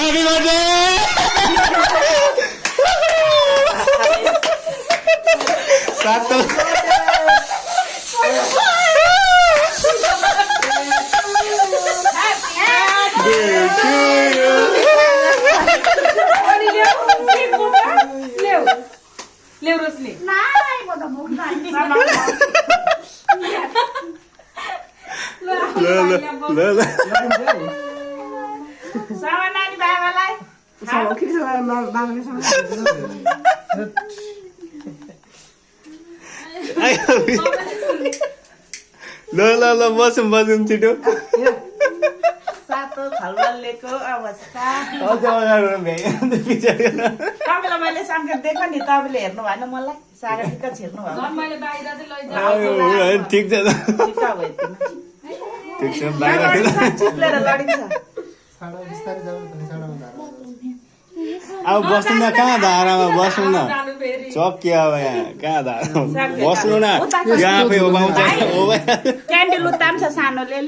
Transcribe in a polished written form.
Happy birthday! Satu. Sama nani babaलाई ल बसौँ छिटो सातो खलबलको अवस्था तपाईँलाई मैले सङ्केत दिएको नि तपाईँले हेर्नु भएन मलाई सागा टिका छिर्नु भयो ठिक छ टिका भयो ठिक छ बाहिर चिप्लेर लडिन्छ अब बस्नु न कहाँ धारामा बस्नु न चक्की अब यहाँ कहाँ धारा बस्नु न यहाँ आफै उभाउँछ क्यान्डल उतान्छ सानोले